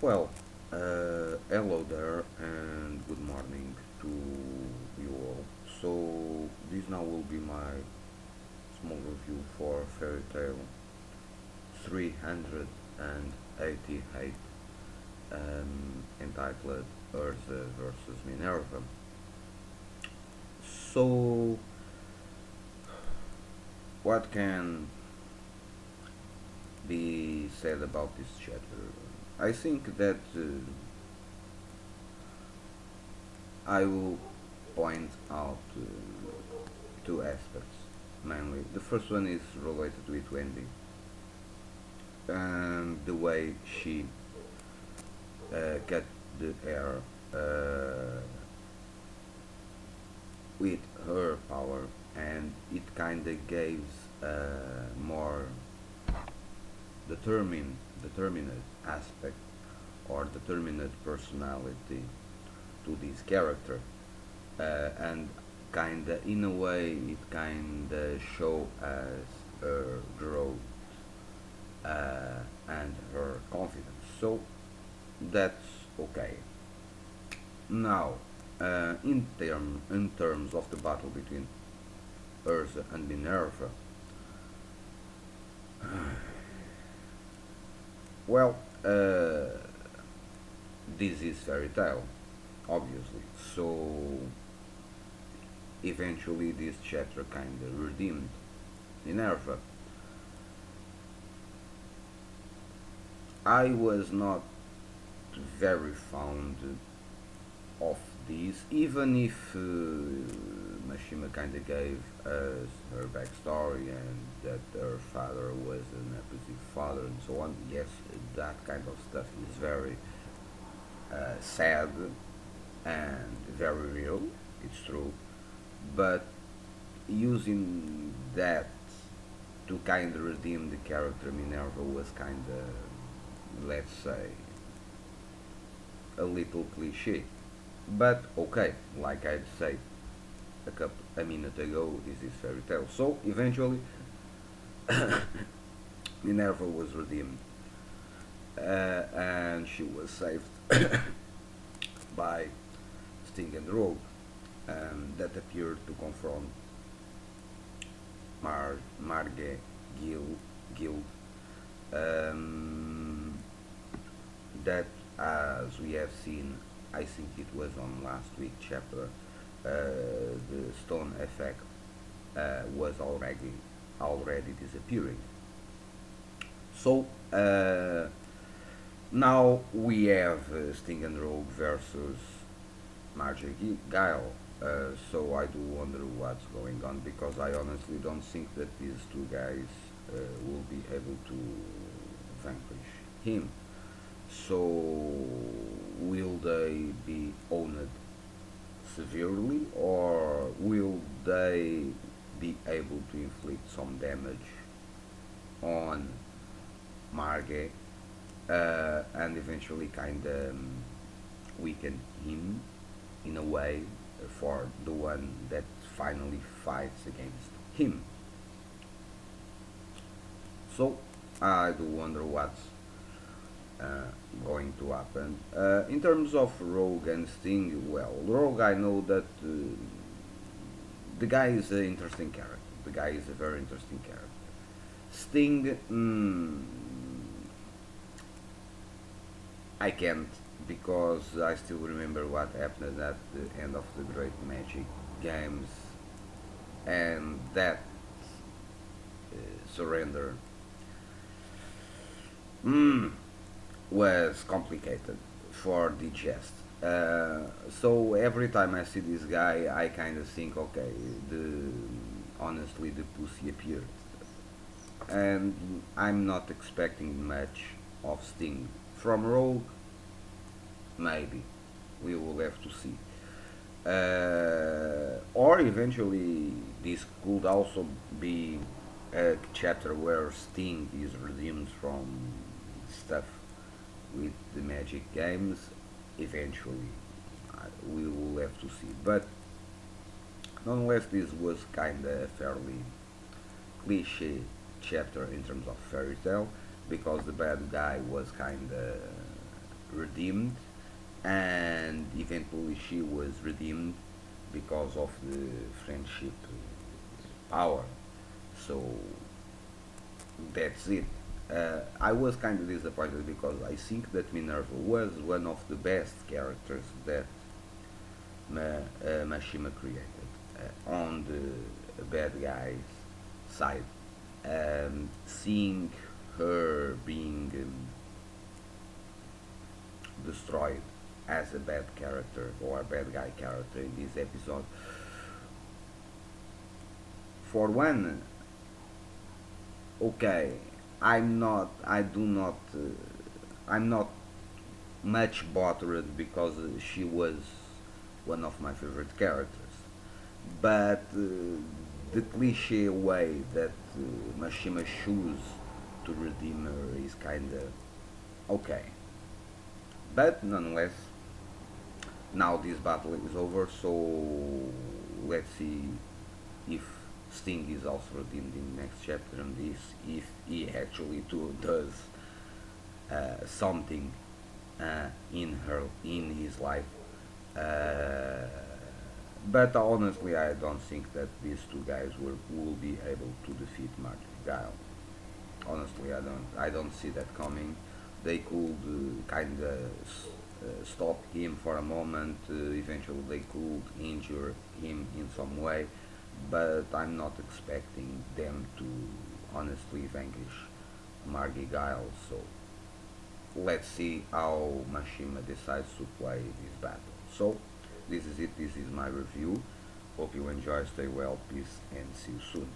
Well, hello there and good morning to you all. So, this now will be my small review for Fairy Tale 388, entitled Urza versus Minerva. So, what can be said about this chapter? I think that I will point out two aspects mainly. The first one is related with Wendy and the way she cut the hair with her power, and it kind of gives more determined aspect or determined personality to this character, and kinda in a way it kinda show as her growth and her confidence. So that's okay. Now, in terms of the battle between Urza and Minerva, well, this is fairy tale, obviously. So eventually, this chapter kind of redeemed Minerva. I was not very fond of this, even if Mashima kind of gave us her backstory and that her father was an abusive father and so on. Yes, that kind of stuff is very sad and very real. It's true, but using that to kind of redeem the character Minerva was kind of, let's say, a little cliche. But okay, like I'd said a minute ago, this is fairy tale. So eventually, Minerva was redeemed, and she was saved by Sting and Rogue, that appeared to confront Margie Guild, um, that, as we have seen, I think it was on last week's chapter, the stone effect was already disappearing. So now we have Sting and Rogue versus Margie Guile. So I do wonder what's going on, because I honestly don't think that these two guys will be able to vanquish him. So will they be owned severely, or will they be able to inflict some damage on Margie, and eventually kind of weaken him in a way for the one that finally fights against him? So I do wonder what's uh, going to happen. In terms of Rogue and Sting, well, Rogue, I know that the guy is an interesting character. The guy is a very interesting character. Sting, I can't, because I still remember what happened at the end of the Great Magic Games, and that surrender mm, was complicated for digest. So every time I see this guy, I kind of think, okay, the honestly the pussy appeared, and I'm not expecting much of Sting from Rogue. Maybe we will have to see. Or eventually, this could also be a chapter where Sting is redeemed from stuff with the Magic games. Eventually, we will have to see. But nonetheless, this was kind of a fairly cliche chapter in terms of fairy tale, because the bad guy was kind of redeemed, and eventually she was redeemed because of the friendship power. So that's it. I was kind of disappointed because I think that Minerva was one of the best characters that Mashima created on the bad guy's side. Seeing her being destroyed as a bad character or a bad guy character in this episode, for one, okay, I'm not much bothered because she was one of my favorite characters. But the cliche way that Mashima chooses to redeem her is kinda okay. But nonetheless, now this battle is over, so let's see if Sting is also redeemed in the next chapter, and this if he actually does something in his life. Uh, but honestly, I don't think that these two guys will be able to defeat Margie Guile. Honestly, I don't see that coming. They could kind of stop him for a moment. Eventually, they could injure him in some way, but I'm not expecting them to honestly vanquish Margie Guile. So let's see how Mashima decides to play this battle. So this is it. This is my review. Hope you enjoy. Stay well. Peace and see you soon.